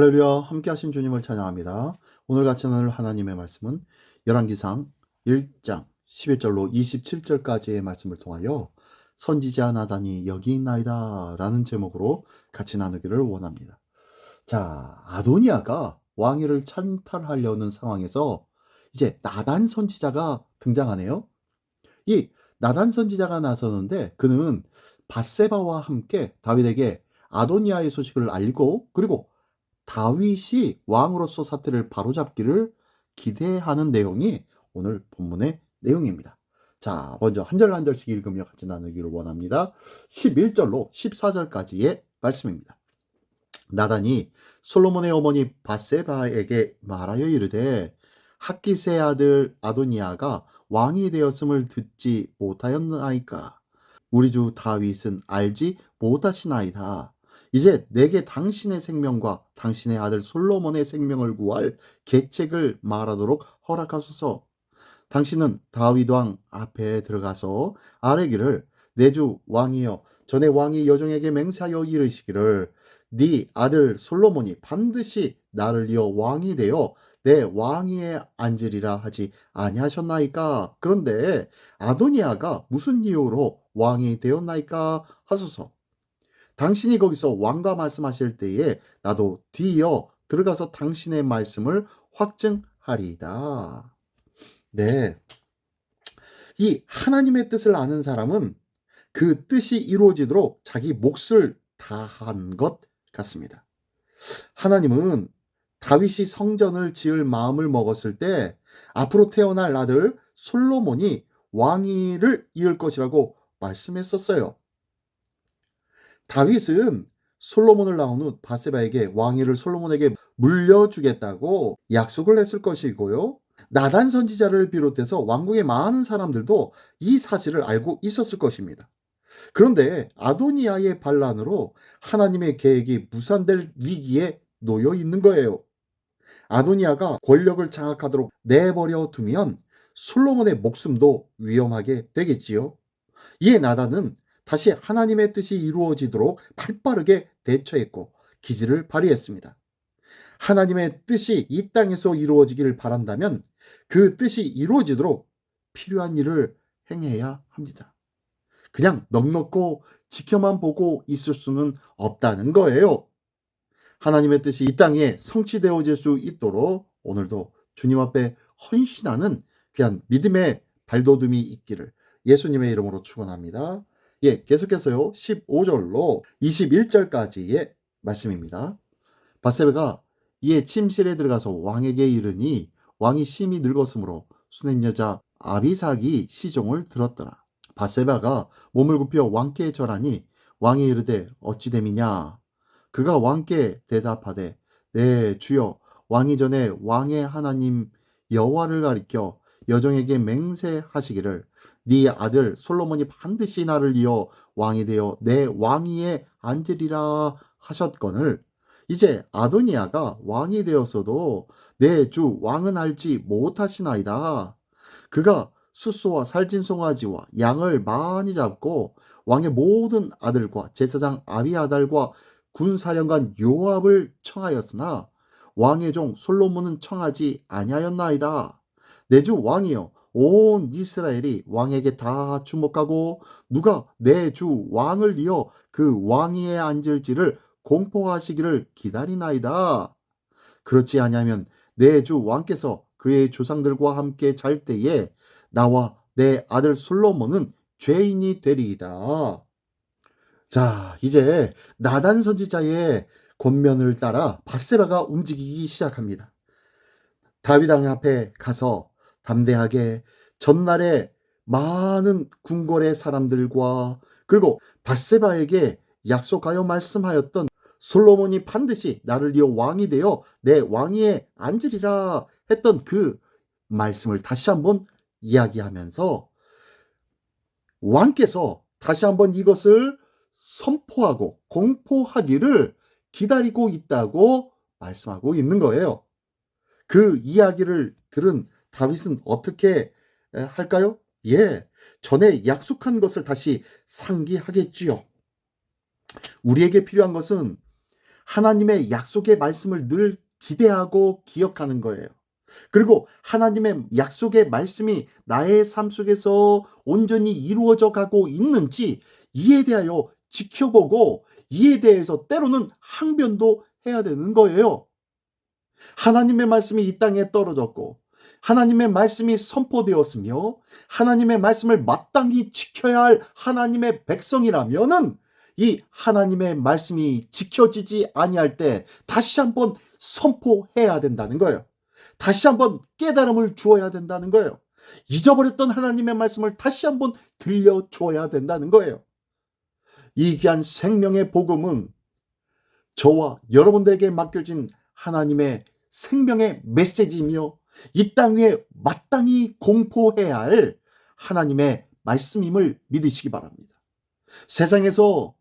할렐루야, 함께 하신 주님을 찬양합니다. 오늘 같이 나눌 하나님의 말씀은 열왕기상 1장 11절로 27절까지의 말씀을 통하여 선지자 나단이 여기 있나이다 라는 제목으로 같이 나누기를 원합니다. 자, 아도니아가 왕위를 찬탈하려는 상황에서 이제 나단 선지자가 등장하네요. 이 나단 선지자가 나서는데 그는 밧세바와 함께 다윗에게 아도니아의 소식을 알리고, 그리고 다윗이 왕으로서 사태를 바로잡기를 기대하는 내용이 오늘 본문의 내용입니다. 자, 먼저 한 절 한 절씩 읽으며 같이 나누기를 원합니다. 11절로 14절까지의 말씀입니다. 나단이 솔로몬의 어머니 밧세바에게 말하여 이르되 핫깃의 아들 아도니아가 왕이 되었음을 듣지 못하였나이까? 우리 주 다윗은 알지 못하시나이다. 이제 내게 당신의 생명과 당신의 아들 솔로몬의 생명을 구할 계책을 말하도록 허락하소서. 당신은 다윗 왕 앞에 들어가서 아뢰기를 내 주 왕이여, 전에 왕이 여종에게 맹세하여 이르시기를 네 아들 솔로몬이 반드시 나를 이어 왕이 되어 내 왕위에 앉으리라 하지 아니하셨나이까? 그런데 아도니아가 무슨 이유로 왕이 되었나이까 하소서. 당신이 거기서 왕과 말씀하실 때에 나도 뒤이어 들어가서 당신의 말씀을 확증하리이다. 네, 이 하나님의 뜻을 아는 사람은 그 뜻이 이루어지도록 자기 몫을 다한 것 같습니다. 하나님은 다윗이 성전을 지을 마음을 먹었을 때 앞으로 태어날 아들 솔로몬이 왕위를 이을 것이라고 말씀했었어요. 다윗은 솔로몬을 낳은 후 밧세바에게 왕위를 솔로몬에게 물려주겠다고 약속을 했을 것이고요. 나단 선지자를 비롯해서 왕국의 많은 사람들도 이 사실을 알고 있었을 것입니다. 그런데 아도니아의 반란으로 하나님의 계획이 무산될 위기에 놓여 있는 거예요. 아도니아가 권력을 장악하도록 내버려 두면 솔로몬의 목숨도 위험하게 되겠지요. 이에 나단은 다시 하나님의 뜻이 이루어지도록 발빠르게 대처했고 기지를 발휘했습니다. 하나님의 뜻이 이 땅에서 이루어지기를 바란다면 그 뜻이 이루어지도록 필요한 일을 행해야 합니다. 그냥 넋놓고 지켜만 보고 있을 수는 없다는 거예요. 하나님의 뜻이 이 땅에 성취되어질 수 있도록 오늘도 주님 앞에 헌신하는 귀한 믿음의 발돋움이 있기를 예수님의 이름으로 축원합니다. 예, 계속해서요. 15절로 21절까지의 말씀입니다. 밧세바가 이에 침실에 들어가서 왕에게 이르니 왕이 심히 늙었으므로 수냄 여자 아비삭이 시종을 들었더라. 밧세바가 몸을 굽혀 왕께 절하니 왕이 이르되 어찌 됨이냐? 그가 왕께 대답하되 네 주여, 왕이 전에 왕의 하나님 여호와를 가리켜 여종에게 맹세하시기를 네 아들 솔로몬이 반드시 나를 이어 왕이 되어 내 왕위에 앉으리라 하셨거늘 이제 아도니아가 왕이 되었어도 내 주 왕은 알지 못하시나이다. 그가 숫소와 살찐 송아지와 양을 많이 잡고 왕의 모든 아들과 제사장 아비아달과 군사령관 요압을 청하였으나 왕의 종 솔로몬은 청하지 아니하였나이다. 내 주 왕이여, 온 이스라엘이 왕에게 다 주목하고 누가 내 주 왕을 이어 그 왕위에 앉을지를 공포하시기를 기다리나이다. 그렇지 아니하면 내 주 왕께서 그의 조상들과 함께 잘 때에 나와 내 아들 솔로몬은 죄인이 되리이다. 자, 이제 나단 선지자의 권면을 따라 밧세바가 움직이기 시작합니다. 다윗 왕 앞에 가서 담대하게 전날에 많은 궁궐의 사람들과 그리고 밧세바에게 약속하여 말씀하였던 솔로몬이 반드시 나를 이어 왕이 되어 내 왕위에 앉으리라 했던 그 말씀을 다시 한번 이야기하면서 왕께서 다시 한번 이것을 선포하고 공포하기를 기다리고 있다고 말씀하고 있는 거예요. 그 이야기를 들은 다윗은 어떻게 할까요? 예, 전에 약속한 것을 다시 상기하겠지요. 우리에게 필요한 것은 하나님의 약속의 말씀을 늘 기대하고 기억하는 거예요. 그리고 하나님의 약속의 말씀이 나의 삶 속에서 온전히 이루어져 가고 있는지 이에 대하여 지켜보고 이에 대해서 때로는 항변도 해야 되는 거예요. 하나님의 말씀이 이 땅에 떨어졌고 하나님의 말씀이 선포되었으며 하나님의 말씀을 마땅히 지켜야 할 하나님의 백성이라면은 이 하나님의 말씀이 지켜지지 아니할 때 다시 한번 선포해야 된다는 거예요. 다시 한번 깨달음을 주어야 된다는 거예요. 잊어버렸던 하나님의 말씀을 다시 한번 들려줘야 된다는 거예요. 이 귀한 생명의 복음은 저와 여러분들에게 맡겨진 하나님의 생명의 메시지이며 이 땅 위에 마땅히 공포해야 할 하나님의 말씀임을 믿으시기 바랍니다. 세상에서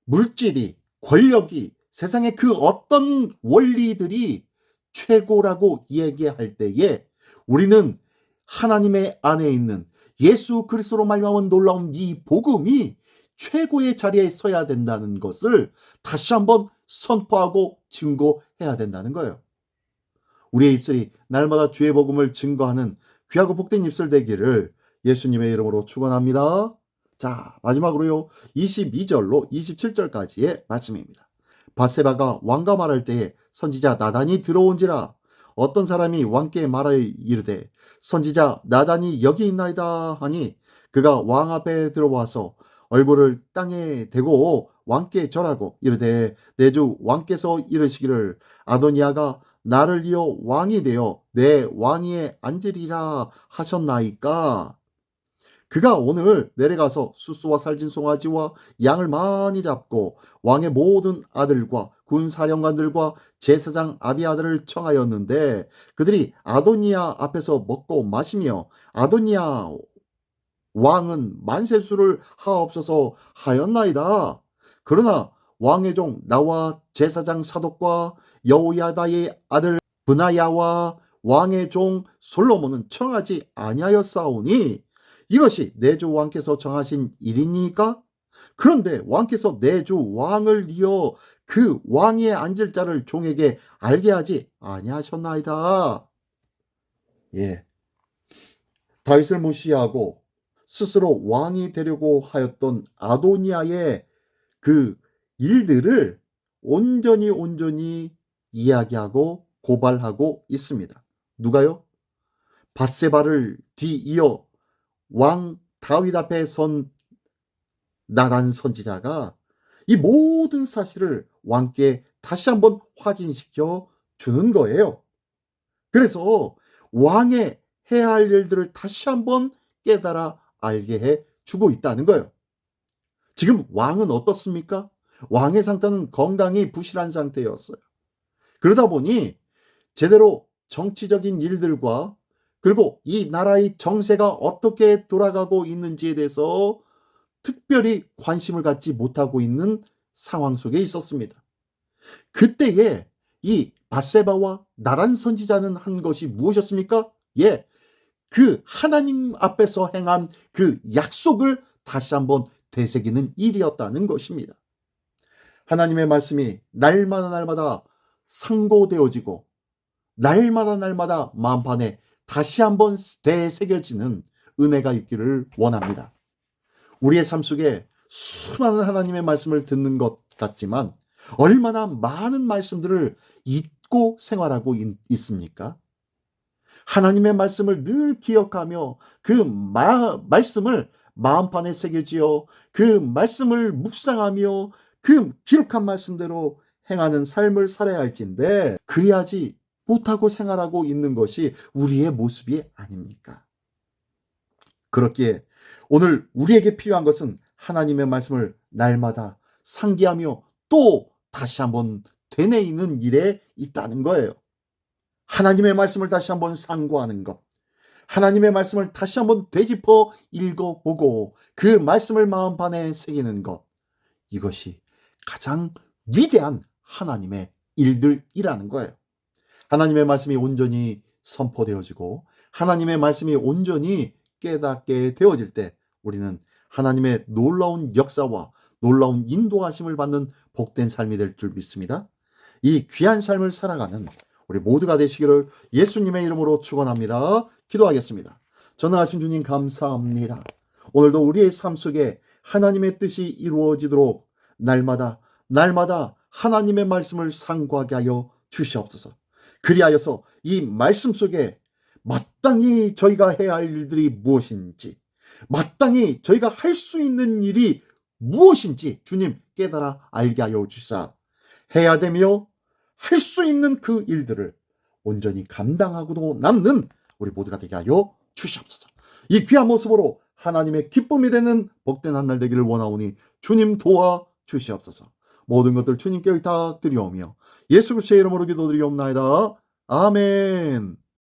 물질이, 권력이, 세상의 그 어떤 원리들이 최고라고 얘기할 때에 우리는 하나님의 안에 있는 예수 그리스도로 말미암은 놀라운 이 복음이 최고의 자리에 서야 된다는 것을 다시 한번 선포하고 증거해야 된다는 거예요. 우리의 입술이 날마다 주의 복음을 증거하는 귀하고 복된 입술 되기를 예수님의 이름으로 축원합니다. 자, 마지막으로요. 22절로 27절까지의 말씀입니다. 밧세바가 왕과 말할 때에 선지자 나단이 들어온지라. 어떤 사람이 왕께 말하여 이르되 선지자 나단이 여기 있나이다 하니 그가 왕 앞에 들어와서 얼굴을 땅에 대고 왕께 절하고 이르되 내 주 왕께서 이르시기를 아도니아가 나를 이어 왕이 되어 내 왕위에 앉으리라 하셨나이까. 그가 오늘 내려가서 수수와 살진 송아지와 양을 많이 잡고 왕의 모든 아들과 군사령관들과 제사장 아비아들을 청하였는데 그들이 아도니아 앞에서 먹고 마시며 아도니아 왕은 만세수를 하옵소서 하였나이다. 그러나 왕의 종 나와 제사장 사독과 여호야다의 아들 브나야와 왕의 종 솔로몬은 청하지 아니하였사오니 이것이 내 주 왕께서 정하신 일이니까? 그런데 왕께서 내 주 왕을 이어 그 왕위에 앉을 자를 종에게 알게 하지 아니하셨나이다. 예, 다윗을 무시하고 스스로 왕이 되려고 하였던 아도니아의 그 일들을 온전히 이야기하고 고발하고 있습니다. 누가요? 밧세바를 뒤이어 왕 다윗 앞에 선 나단 선지자가 이 모든 사실을 왕께 다시 한번 확인시켜 주는 거예요. 그래서 왕의 해야 할 일들을 다시 한번 깨달아 알게 해 주고 있다는 거예요. 지금 왕은 어떻습니까? 왕의 상태는 건강이 부실한 상태였어요. 그러다 보니 제대로 정치적인 일들과 그리고 이 나라의 정세가 어떻게 돌아가고 있는지에 대해서 특별히 관심을 갖지 못하고 있는 상황 속에 있었습니다. 그때에 이 밧세바와 나단 선지자는 한 것이 무엇이었습니까? 예, 그 하나님 앞에서 행한 그 약속을 다시 한번 되새기는 일이었다는 것입니다. 하나님의 말씀이 날마다 상고되어지고 날마다 마음판에 다시 한번 되새겨지는 은혜가 있기를 원합니다. 우리의 삶 속에 수많은 하나님의 말씀을 듣는 것 같지만 얼마나 많은 말씀들을 잊고 생활하고 있습니까? 하나님의 말씀을 늘 기억하며 그 말씀을 마음판에 새겨지어 그 말씀을 묵상하며 그 기록한 말씀대로 행하는 삶을 살아야 할진데 그리하지 못하고 생활하고 있는 것이 우리의 모습이 아닙니까? 그렇기에 오늘 우리에게 필요한 것은 하나님의 말씀을 날마다 상기하며 또 다시 한번 되뇌이는 일에 있다는 거예요. 하나님의 말씀을 다시 한번 상고하는 것, 하나님의 말씀을 다시 한번 되짚어 읽어보고 그 말씀을 마음판에 새기는 것, 이것이 가장 위대한 하나님의 일들이라는 거예요. 하나님의 말씀이 온전히 선포되어지고 하나님의 말씀이 온전히 깨닫게 되어질 때 우리는 하나님의 놀라운 역사와 놀라운 인도하심을 받는 복된 삶이 될 줄 믿습니다. 이 귀한 삶을 살아가는 우리 모두가 되시기를 예수님의 이름으로 축원합니다. 기도하겠습니다. 전능하신 주님 감사합니다. 오늘도 우리의 삶 속에 하나님의 뜻이 이루어지도록 날마다 하나님의 말씀을 상고하게 하여 주시옵소서. 그리하여서 이 말씀 속에 마땅히 저희가 해야 할 일들이 무엇인지, 마땅히 저희가 할 수 있는 일이 무엇인지 주님 깨달아 알게 하여 주시사 해야 되며 할 수 있는 그 일들을 온전히 감당하고도 남는 우리 모두가 되게 하여 주시옵소서. 이 귀한 모습으로 하나님의 기쁨이 되는 복된 한 날 되기를 원하오니 주님 도와 주시옵소서. 모든 것들 주님께 의탁드리오며 예수 그리스도의 이름으로 기도드리옵나이다. 아멘.